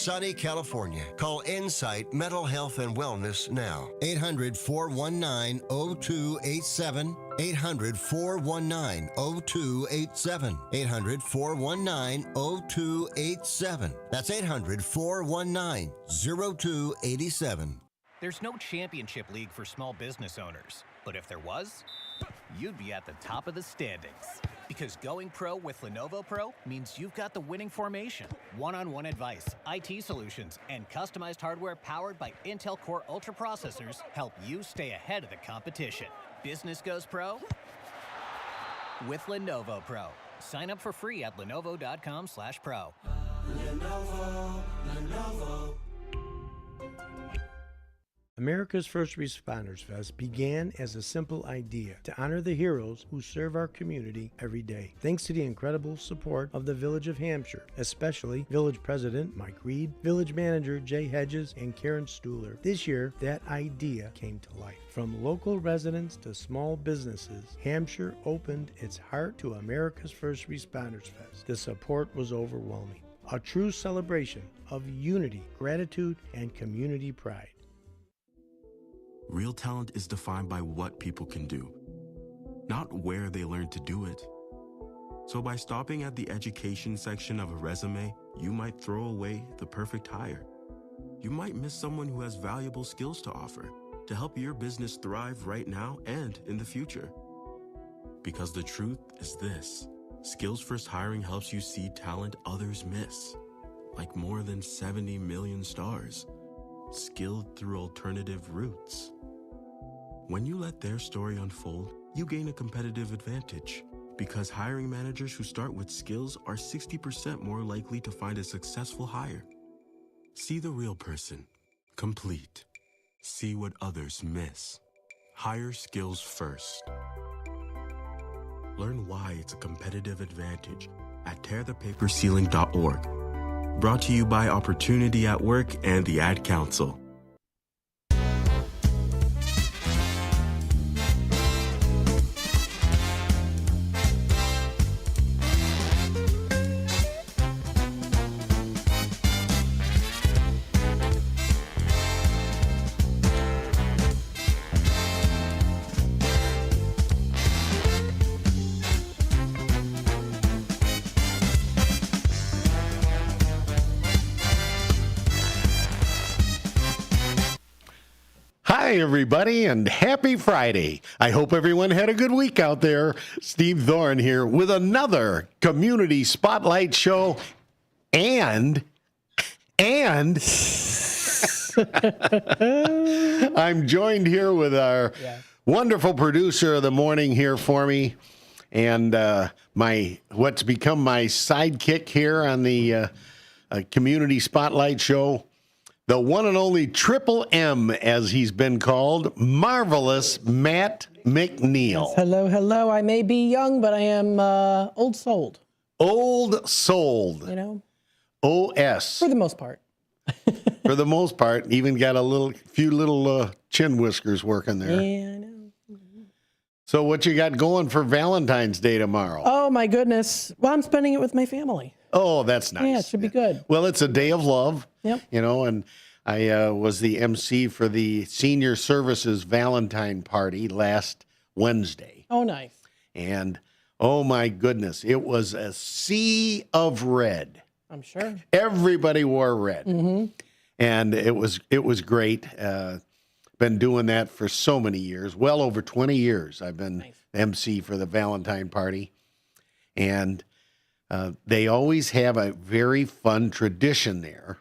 sunny California. Call Insight Mental Health and Wellness now. 800-419-0287. 800-419-0287. 800-419-0287. That's 800-419-0287. There's no championship league for small business owners, but if there was, you'd be at the top of the standings. Because going pro with Lenovo Pro means you've got the winning formation, one-on-one advice, IT solutions, and customized hardware powered by Intel Core Ultra processors help you stay ahead of the competition. Business goes pro with Lenovo Pro. Sign up for free at lenovo.com/pro. Lenovo. America's First Responders Fest began as a simple idea to honor the heroes who serve our community every day. Thanks to the incredible support of the Village of Hampshire, especially Village President Mike Reed, Village Manager Jay Hedges, and Karen Stuhler. This year, that idea came to life. From local residents to small businesses, Hampshire opened its heart to America's First Responders Fest. The support was overwhelming. A true celebration of unity, gratitude, and community pride. Real talent is defined by what people can do, not where they learn to do it. So by stopping at the education section of a resume, you might throw away the perfect hire. You might miss someone who has valuable skills to offer to help your business thrive right now and in the future. Because the truth is this: Skills First Hiring helps you see talent others miss, like more than 70 million stars, skilled through alternative routes. When you let their story unfold, you gain a competitive advantage, because hiring managers who start with skills are 60% more likely to find a successful hire. See the real person, complete. See what others miss. Hire skills first. Learn why it's a competitive advantage at tearthepaperceiling.org. Brought to you by Opportunity at Work and the Ad Council. Hi, everybody, and happy Friday. I hope everyone had a good week out there. Steve Thorne here with another Community Spotlight show, and I'm joined here with our wonderful producer of the morning here for me, and what's become my sidekick here on the Community Spotlight show, the one and only Triple M, as he's been called, Marvelous Matt McNeil. Yes, hello. I may be young, but I am old souled. Old souled. You know? OS. For the most part. For the most part. Even got a few little chin whiskers working there. Yeah, I know. So what you got going for Valentine's Day tomorrow? Oh, my goodness. Well, I'm spending it with my family. Oh, that's nice. Yeah, it should be good. Well, it's a day of love. Yep. You know, and I was the MC for the Senior Services Valentine Party last Wednesday. Oh, nice. And, oh, my goodness, it was a sea of red. I'm sure. Everybody wore red. Mm-hmm. And it was great. Been doing that for so many years, well over 20 years. I've been MC for the Valentine Party. And they always have a very fun tradition there,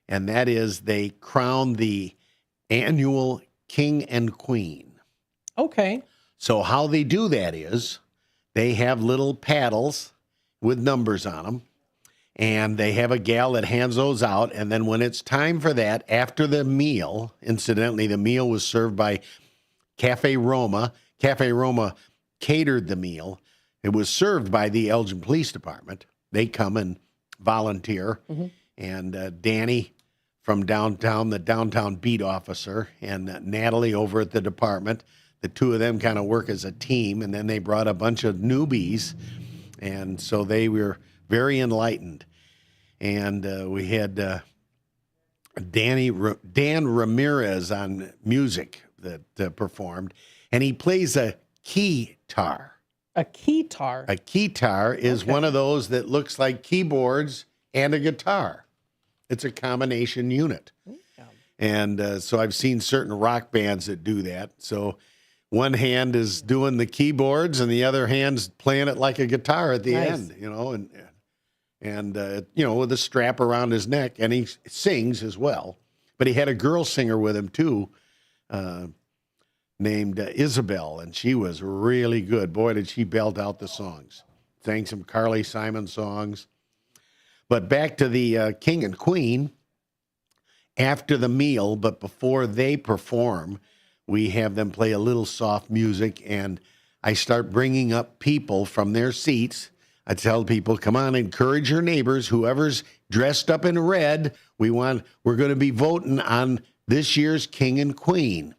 and that is they crown the annual king and queen. Okay. So how they do that is they have little paddles with numbers on them, and they have a gal that hands those out, and then when it's time for that, after the meal, incidentally, the meal was served by Cafe Roma. Cafe Roma catered the meal. It was served by the Elgin Police Department. They come and volunteer. Mm-hmm. And Danny from downtown, the downtown beat officer, and Natalie over at the department, the two of them kind of work as a team. And then they brought a bunch of newbies. And so they were very enlightened. And we had Dan Ramirez on music that performed, and he plays a keytar. A keytar. A keytar is one of those that looks like keyboards and a guitar. It's a combination unit. And so I've seen certain rock bands that do that. So one hand is doing the keyboards and the other hand's playing it like a guitar at the end, and with a strap around his neck, and he sings as well. But he had a girl singer with him too, named Isabel, and she was really good. Boy, did she belt out the songs. Sang some Carly Simon songs. But back to the King and Queen. After the meal, but before they perform, we have them play a little soft music, and I start bringing up people from their seats. I tell people, come on, encourage your neighbors. Whoever's dressed up in red, we're going to be voting on this year's King and Queen.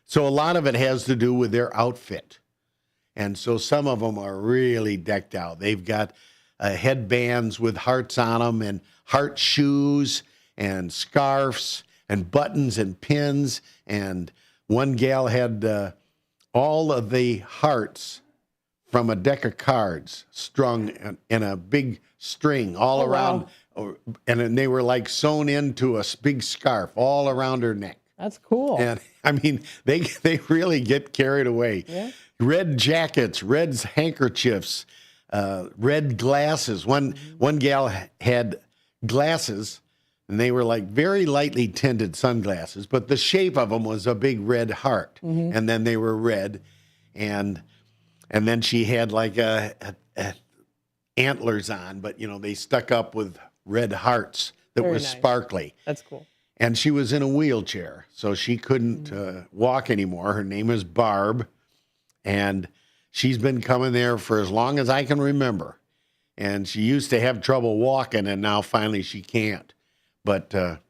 So a lot of it has to do with their outfit. And so some of them are really decked out. They've got headbands with hearts on them and heart shoes and scarves and buttons and pins. And one gal had all of the hearts from a deck of cards strung in a big string all around. Wow. And then they were like sewn into a big scarf all around her neck. That's cool. And I mean, they really get carried away. Yeah. Red jackets, red handkerchiefs, red glasses. One gal had glasses, and they were like very lightly tinted sunglasses, but the shape of them was a big red heart. Mm-hmm. And then they were red. And then she had like antlers on, but they stuck up with red hearts that were sparkly. That's cool. And she was in a wheelchair, so she couldn't walk anymore. Her name is Barb, and she's been coming there for as long as I can remember. And she used to have trouble walking, and now finally she can't. But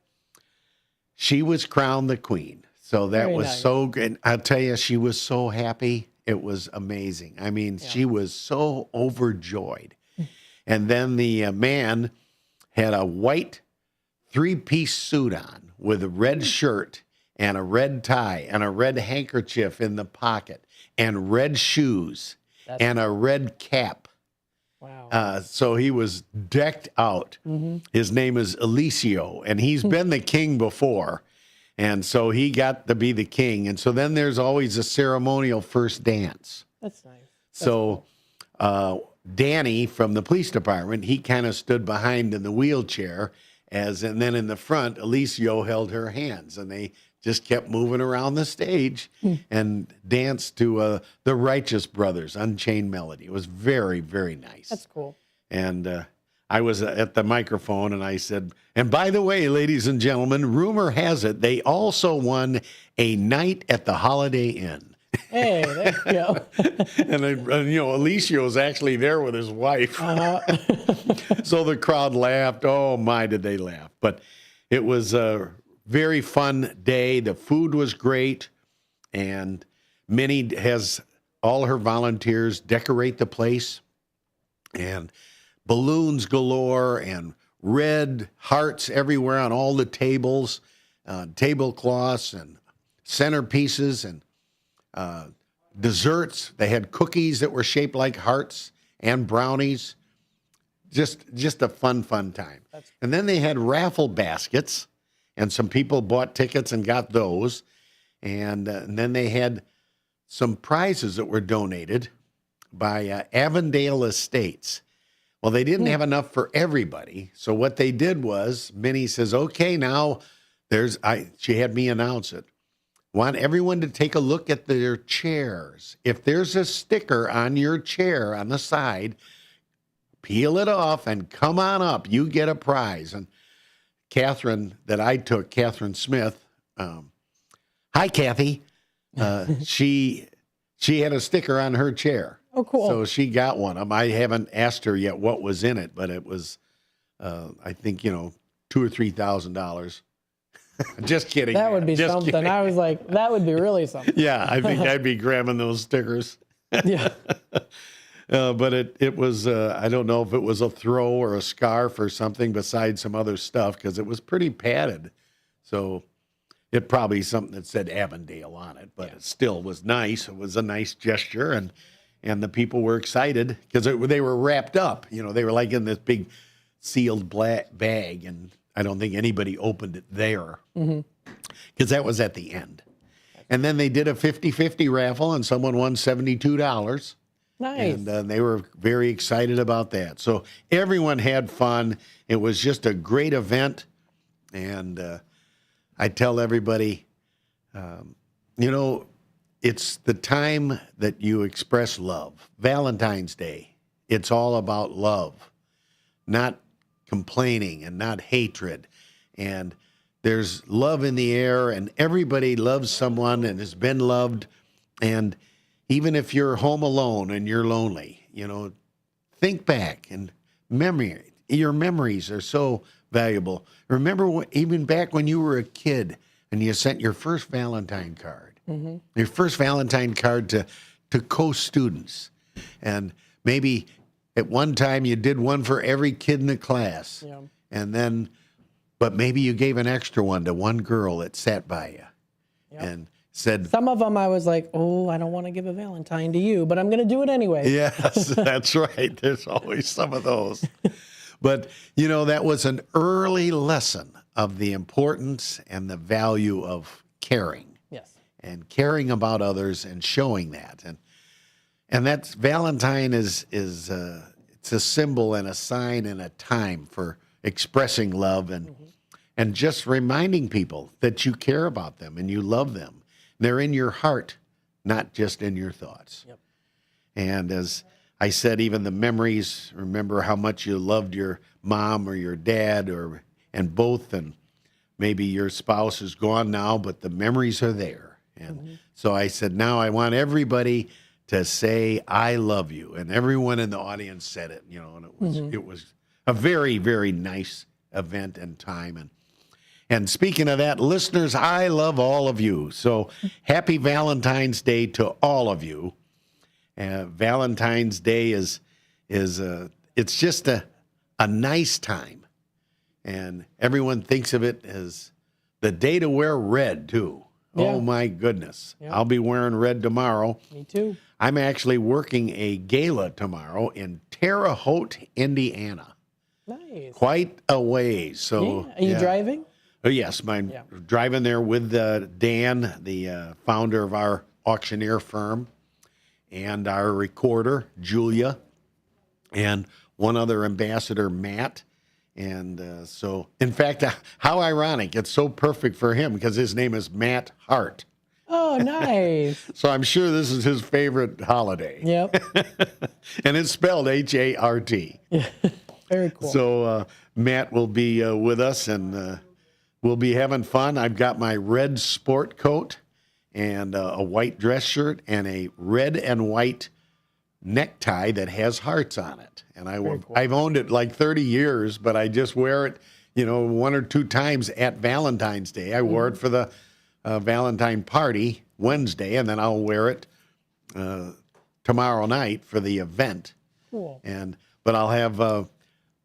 she was crowned the queen. So that was so good. I'll tell you, she was so happy. It was amazing. I mean, she was so overjoyed. And then the man had a white 3-piece suit on with a red shirt and a red tie and a red handkerchief in the pocket and red shoes and a red cap. Wow. So he was decked out. Mm-hmm. His name is Alicio, and he's been the king before. And so he got to be the king. And so then there's always a ceremonial first dance. That's nice. So Danny from the police department, he kind of stood behind in the wheelchair, and then in the front, Alicio held her hands, and they just kept moving around the stage and danced to the Righteous Brothers, Unchained Melody. It was very, very nice. That's cool. And I was at the microphone, and I said, and by the way, ladies and gentlemen, rumor has it they also won a night at the Holiday Inn. Hey, there you go. and Alicio was actually there with his wife. So the crowd laughed. Oh, my, did they laugh. But it was a very fun day. The food was great. And Minnie has all her volunteers decorate the place. And balloons galore and red hearts everywhere on all the tables, tablecloths and centerpieces and desserts. They had cookies that were shaped like hearts and brownies. Just a fun time. And then they had raffle baskets, and some people bought tickets and got those. And then they had some prizes that were donated by Avondale Estates. Well, they didn't have enough for everybody. So what they did was, Minnie says, okay, now she had me announce it. Want everyone to take a look at their chairs. If there's a sticker on your chair on the side, peel it off and come on up. You get a prize. And Catherine that I took, Catherine Smith, hi, Kathy. She had a sticker on her chair. Oh, cool. So she got one. I haven't asked her yet what was in it, but it was, I think, $2,000 or $3,000. Just kidding. That would be something. Kidding. I was like, that would be really something. Yeah, I think I'd be grabbing those stickers. Yeah. But it was, I don't know if it was a throw or a scarf or something besides some other stuff, because it was pretty padded. So it probably something that said Avondale on it, but it still was nice. It was a nice gesture, and the people were excited because they were wrapped up. You know, they were like in this big sealed black bag, and I don't think anybody opened it there because that was at the end. And then they did a 50-50 raffle, and someone won $72. Nice. And they were very excited about that. So everyone had fun. It was just a great event. And I tell everybody, you know, it's the time that you express love. Valentine's Day, it's all about love, not complaining and not hatred. And there's love in the air, and everybody loves someone and has been loved. And even if you're home alone and you're lonely, you know, think back and your memories are so valuable. Remember even back when you were a kid and you sent your first Valentine card, your first Valentine card to co-students. And maybe at one time you did one for every kid in the class. Yeah. And then, but maybe you gave an extra one to one girl that sat by you and said, Some of them I was like, oh, I don't want to give a Valentine to you, but I'm going to do it anyway. yes, that's right. There's always some of those. But, you know, that was an early lesson of the importance and the value of caring. Yes. And caring about others and showing that. And that's Valentine is it's a symbol and a sign and a time for expressing love and just reminding people that you care about them and you love them. They're in your heart, not just in your thoughts. Yep. And as I said, even the memories, remember how much you loved your mom or your dad and both, and maybe your spouse is gone now, but the memories are there. And so I said, now I want everybody to say, I love you. And everyone in the audience said it, you know, and it was a very, very nice event and time. And speaking of that, listeners, I love all of you. So happy Valentine's Day to all of you. Valentine's Day is it's just a nice time. And everyone thinks of it as the day to wear red, too. Yeah. Oh, my goodness. Yeah. I'll be wearing red tomorrow. Me too. I'm actually working a gala tomorrow in Terre Haute, Indiana. Nice. Quite a ways. So, Are you driving? Oh, yes, driving there with Dan, the founder of our auctioneer firm, and our recorder, Julia, and one other ambassador, Matt. And so, in fact, how ironic. It's so perfect for him because his name is Matt Hart. Oh, nice. So I'm sure this is his favorite holiday. Yep. And it's spelled H-A-R-T. Very cool. So Matt will be with us, and we'll be having fun. I've got my red sport coat and a white dress shirt and a red and white necktie that has hearts on it. And I've owned it like 30 years, but I just wear it, you know, one or two times at Valentine's Day. I wore it for the Valentine party Wednesday, and then I'll wear it tomorrow night for the event. Cool. But I'll have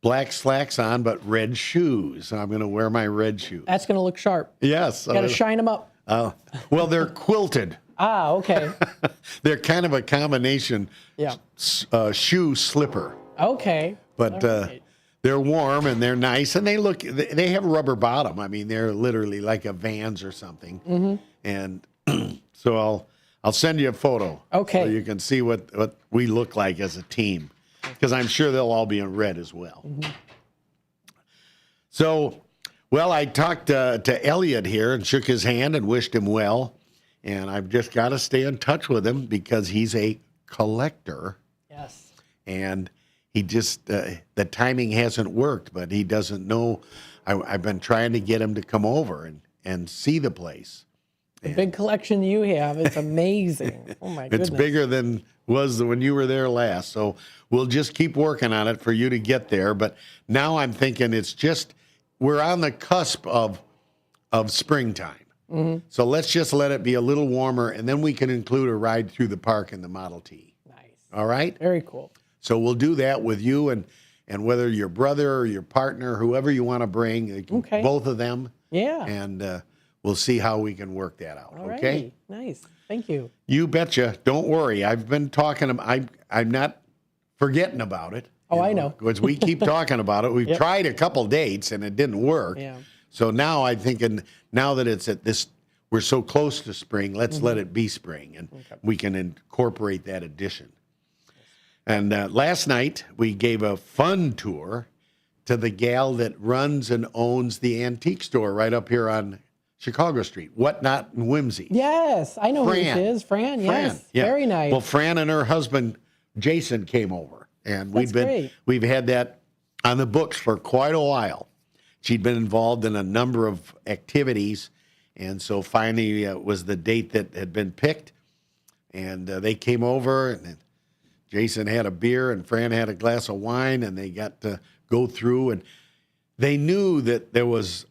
black slacks on, but red shoes. I'm going to wear my red shoes. That's going to look sharp. Yes. Got to shine them up. Well, they're quilted. Ah, okay. They're kind of a combination shoe slipper. Okay. But right. they're warm and they're nice, and they have a rubber bottom. I mean, they're literally like a Vans or something. And so I'll send you a photo. Okay. So you can see what we look like as a team, because I'm sure they'll all be in red as well. So, well, I talked to Elliot here and shook his hand and wished him well. And I've just got to stay in touch with him because he's a collector. Yes. And he just, the timing hasn't worked, but he doesn't know. I've been trying to get him to come over and see the place. The big collection you have, it's amazing. Oh, my goodness. It's bigger than was when you were there last. So we'll just keep working on it for you to get there. But now I'm thinking we're on the cusp of springtime. So let's just let it be a little warmer, and then we can include a ride through the park in the Model T. Nice. All right? Very cool. So we'll do that with you and whether your brother or your partner, whoever you want to bring, Okay. both of them, Yeah. And we'll see how we can work that out. All Okay. righty. Nice. Thank you. You betcha. Don't worry. I've been talking. I'm not forgetting about it. Oh, I know. Because we keep talking about it. We've Yep. tried a couple dates and it didn't work. Yeah. So now I'm thinking, now that it's at this, we're so close to spring, let's Mm-hmm. let it be spring, and we can incorporate that addition. And last night we gave a fun tour to the gal that runs and owns the antique store right up here on Chicago Street, Whatnot and Whimsy. Yes, I know Fran. who it is. Fran, yes. yeah. Very nice. Well, Fran and her husband Jason came over, and That's great. we've had that on the books for quite a while. She'd been involved in a number of activities, and so finally it was the date that had been picked, and they came over, and Jason had a beer, and Fran had a glass of wine, and they got to go through, and they knew that there was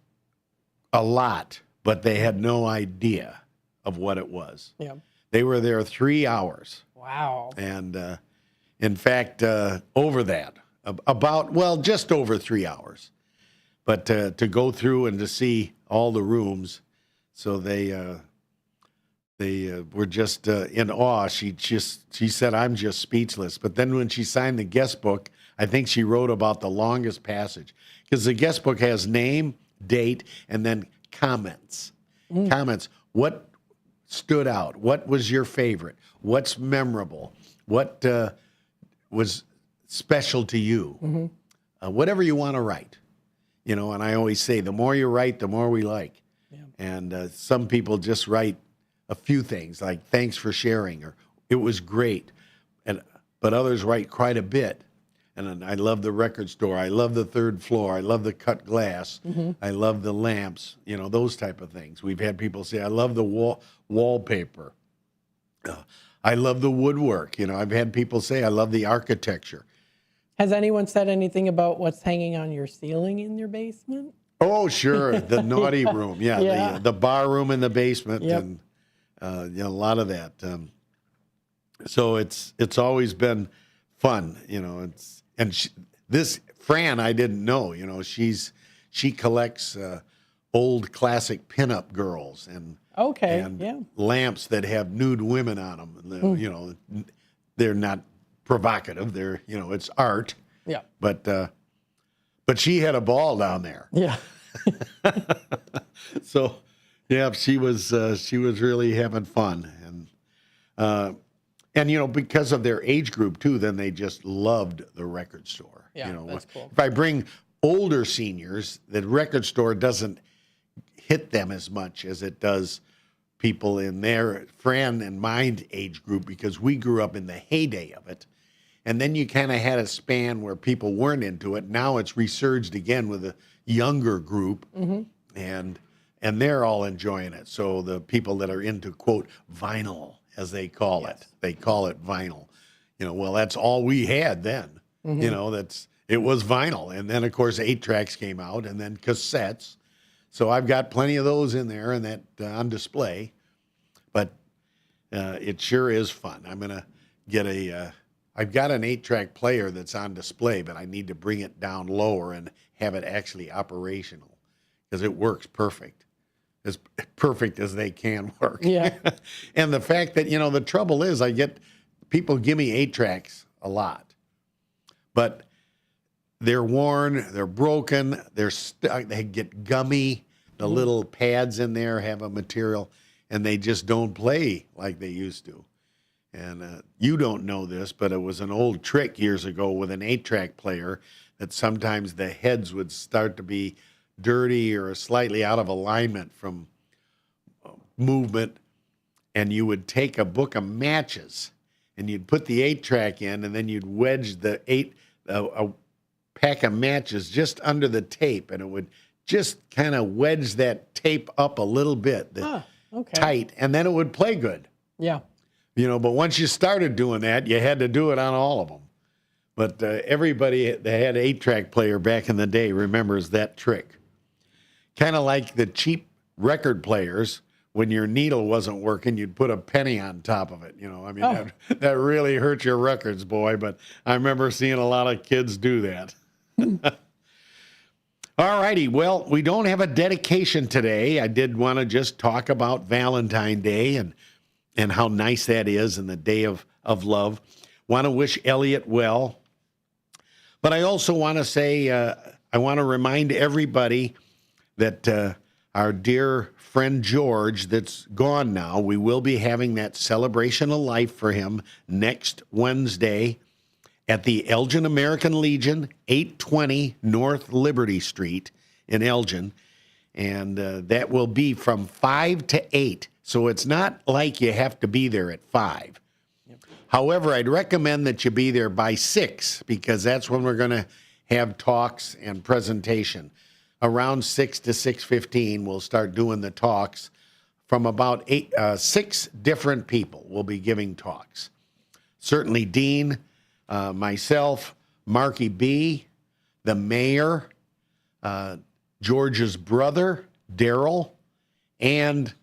a lot, but they had no idea of what it was. Yeah. They were there 3 hours. Wow. And in fact, over that, just over 3 hours. But to go through and to see all the rooms, so they were just in awe. She said, "I'm just speechless." But then when she signed the guest book, I think she wrote about the longest passage, because the guest book has name, date, and then comments. Comments. What stood out? What was your favorite? What's memorable? What was special to you? Whatever you want to write, And I always say, the more you write, the more we like. Yeah. And some people just write a few things like "thanks for sharing" or "it was great," but others write quite a bit. And I love the record store. I love the third floor. I love the cut glass. I love the lamps. Those type of things. We've had people say, "I love the wallpaper." I love the woodwork. I've had people say, "I love the architecture." Has anyone said anything about what's hanging on your ceiling in your basement? Oh, sure, the naughty room. Yeah, Yeah. The bar room in the basement, Yep. and a lot of that. So it's always been fun. This Fran I didn't know. She collects old classic pinup girls and lamps that have nude women on them. They're not provocative. They're it's art. Yeah. But she had a ball down there. Yeah. So yeah, she was really having fun, and because of their age group too, then they just loved the record store. Yeah, that's cool. If I bring older seniors, the record store doesn't hit them as much as it does people in their Fran and mine age group, because we grew up in the heyday of it. And then you kind of had a span where people weren't into it. Now it's resurged again with a younger group, and they're all enjoying it. So the people that are into, quote, vinyl, as they call it, they call it vinyl. Well, that's all we had then. It was vinyl. And then, of course, 8-tracks came out, and then cassettes. So I've got plenty of those in there and that on display. But it sure is fun. I'm going to get I've got an 8-track player that's on display, but I need to bring it down lower and have it actually operational, because it works perfect. As perfect as they can work. Yeah. And the fact that, the trouble is, I get people give me 8-tracks a lot, but they're worn, they're broken, they get gummy. The little pads in there have a material, and they just don't play like they used to. And you don't know this, but it was an old trick years ago with an 8-track player that sometimes the heads would start to be dirty or slightly out of alignment from movement, and you would take a book of matches and you'd put the 8-track in, and then you'd wedge a pack of matches just under the tape, and it would just kind of wedge that tape up a little bit, tight, and then it would play good. Yeah. But once you started doing that, you had to do it on all of them. But everybody that had an 8-track player back in the day remembers that trick. Kind of like the cheap record players, when your needle wasn't working, you'd put a penny on top of it. That really hurt your records, boy. But I remember seeing a lot of kids do that. All righty. Well, we don't have a dedication today. I did want to just talk about Valentine's Day and how nice that is and the day of love. Want to wish Elliot well. But I also want to say, I want to remind everybody that our dear friend George that's gone now, we will be having that celebration of life for him next Wednesday at the Elgin American Legion, 820 North Liberty Street in Elgin. And that will be from 5 to 8. So it's not like you have to be there at 5. Yep. However, I'd recommend that you be there by 6 because that's when we're going to have talks and presentation. Around 6 to 6:15, we'll start doing the talks from about 6 different people will be giving talks. Certainly Dean, myself, Marky B, the mayor, George's brother, Daryl, and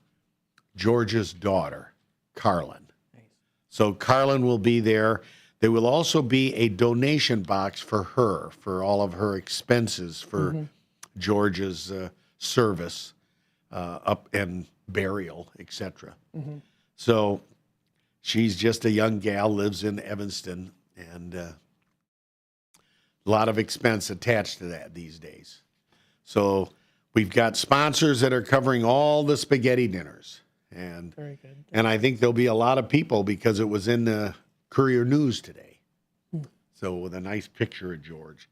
George's daughter, Carlin. Nice. So Carlin will be there. There will also be a donation box for her, for all of her expenses for George's service up and burial, etc. So she's just a young gal, lives in Evanston, and a lot of expense attached to that these days. So we've got sponsors that are covering all the spaghetti dinners. And very good. And I think there'll be a lot of people because it was in the Courier News today. So with a nice picture of George.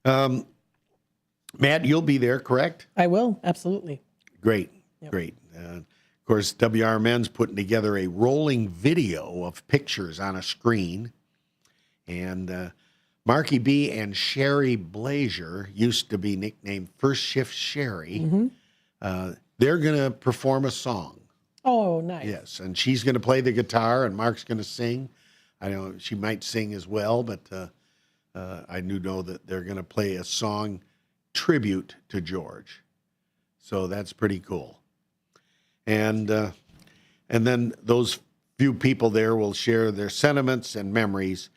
Matt, you'll be there, correct? I will, absolutely. Great, great. Of course, WRMN's putting together a rolling video of pictures on a screen. And Marky B and Sherry Blazier, used to be nicknamed First Shift Sherry, they're going to perform a song. Oh, nice. Yes, and she's going to play the guitar, and Mark's going to sing. I know she might sing as well, but I know that they're going to play a song tribute to George. So that's pretty cool. And then those few people there will share their sentiments and memories.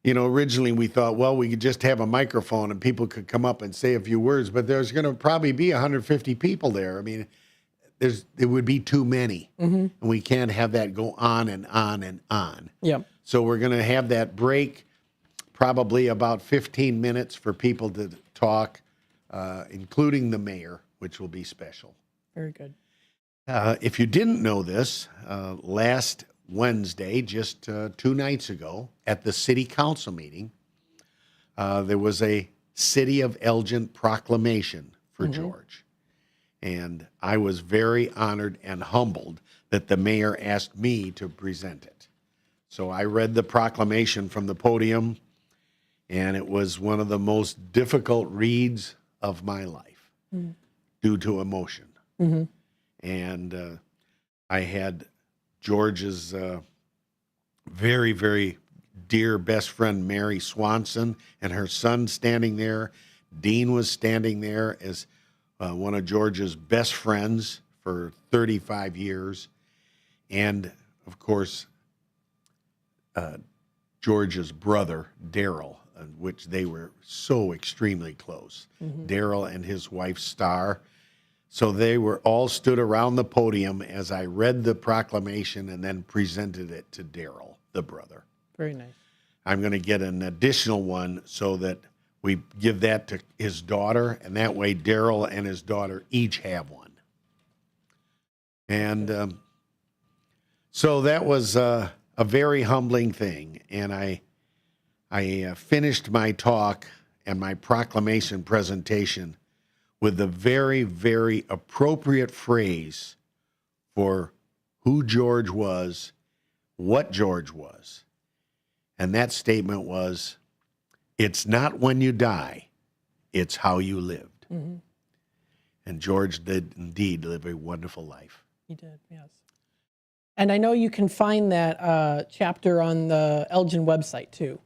You know, originally we thought, well, we could just have a microphone and people could come up and say a few words, but there's going to probably be 150 people there. I mean, it would be too many, and we can't have that go on and on and on. Yeah. So we're going to have that break, probably about 15 minutes for people to talk, including the mayor, which will be special. Very good. If you didn't know this, last Wednesday, just 2 nights ago, at the city council meeting, there was a City of Elgin proclamation for George. And I was very honored and humbled that the mayor asked me to present it. So I read the proclamation from the podium, and it was one of the most difficult reads of my life due to emotion. And I had George's very, very dear best friend, Mary Swanson, and her son standing there. Dean was standing there as one of George's best friends for 35 years. And, of course, George's brother, Daryl, which they were so extremely close. Daryl and his wife, Star. So they were all stood around the podium as I read the proclamation and then presented it to Daryl, the brother. Very nice. I'm going to get an additional one so that we give that to his daughter, and that way Daryl and his daughter each have one. And so that was a very humbling thing. And I finished my talk and my proclamation presentation with the very, very appropriate phrase for who George was, what George was. And that statement was, it's not when you die, it's how you lived. And George did indeed live a wonderful life. He did, yes. And I know you can find that chapter on the Elgin website too.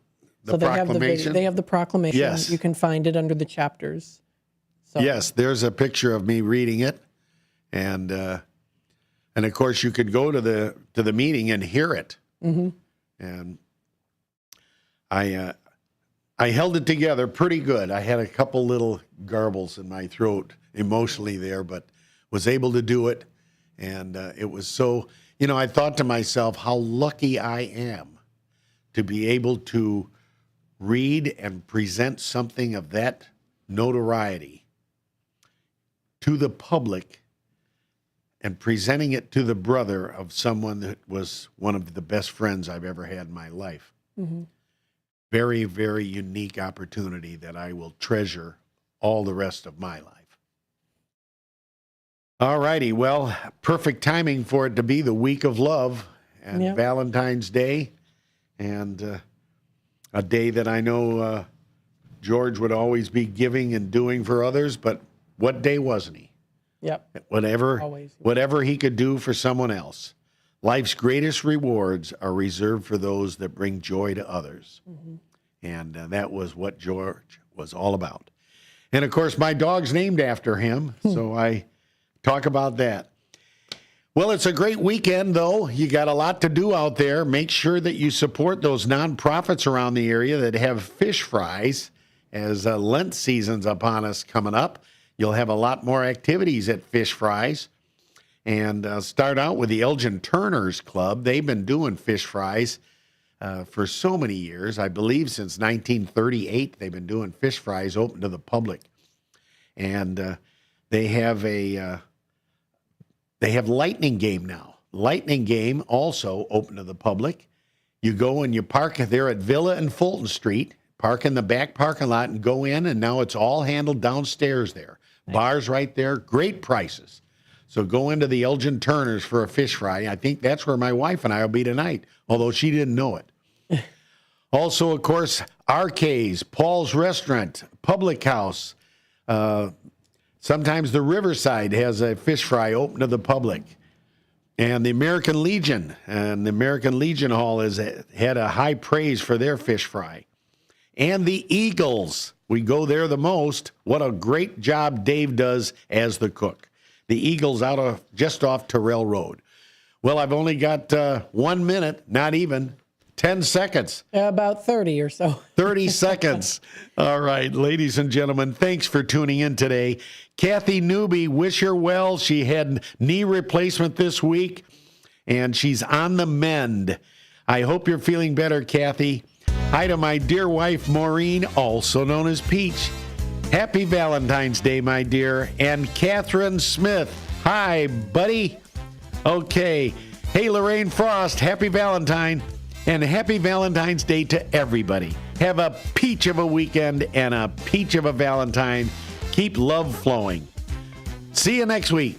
The proclamation? They have the proclamation. Yes. You can find it under the chapters. So. Yes, there's a picture of me reading it, and of course you could go to the meeting and hear it. And I held it together pretty good. I had a couple little garbles in my throat emotionally there, but was able to do it. And it was so, I thought to myself how lucky I am to be able to read and present something of that notoriety to the public and presenting it to the brother of someone that was one of the best friends I've ever had in my life. Mm-hmm. Very, very unique opportunity that I will treasure all the rest of my life. All righty. Well, perfect timing for it to be the week of love and Yep. Valentine's Day, and a day that I know George would always be giving and doing for others, but what day wasn't he? Yep. Whatever he could do for someone else. Life's greatest rewards are reserved for those that bring joy to others. Mm-hmm. And that was what George was all about. And, of course, my dog's named after him, so I talk about that. Well, it's a great weekend, though. You got a lot to do out there. Make sure that you support those nonprofits around the area that have fish fries as Lent season's upon us coming up. You'll have a lot more activities at Fish Fries. And start out with the Elgin Turners Club. They've been doing fish fries for so many years. I believe since 1938, they've been doing fish fries open to the public. And they have Lightning Game now. Lightning Game also open to the public. You go and you park there at Villa and Fulton Street, park in the back parking lot and go in, and now it's all handled downstairs there. Nice. Bars right there, great prices. So go into the Elgin Turners for a fish fry. I think that's where my wife and I will be tonight, although she didn't know it. Also, of course, RK's, Paul's Restaurant, Public House. Sometimes the Riverside has a fish fry open to the public. And the American Legion, and the American Legion Hall has had a high praise for their fish fry. And the Eagles, we go there the most. What a great job Dave does as the cook. The Eagles just off Terrell Road. Well, I've only got 1 minute, not even 10 seconds. About 30 or so. 30 seconds. All right, ladies and gentlemen, thanks for tuning in today. Kathy Newby, wish her well. She had knee replacement this week, and she's on the mend. I hope you're feeling better, Kathy. Hi to my dear wife, Maureen, also known as Peach. Happy Valentine's Day, my dear. And Catherine Smith. Hi, buddy. Okay. Hey, Lorraine Frost. Happy Valentine. And happy Valentine's Day to everybody. Have a peach of a weekend and a peach of a Valentine. Keep love flowing. See you next week.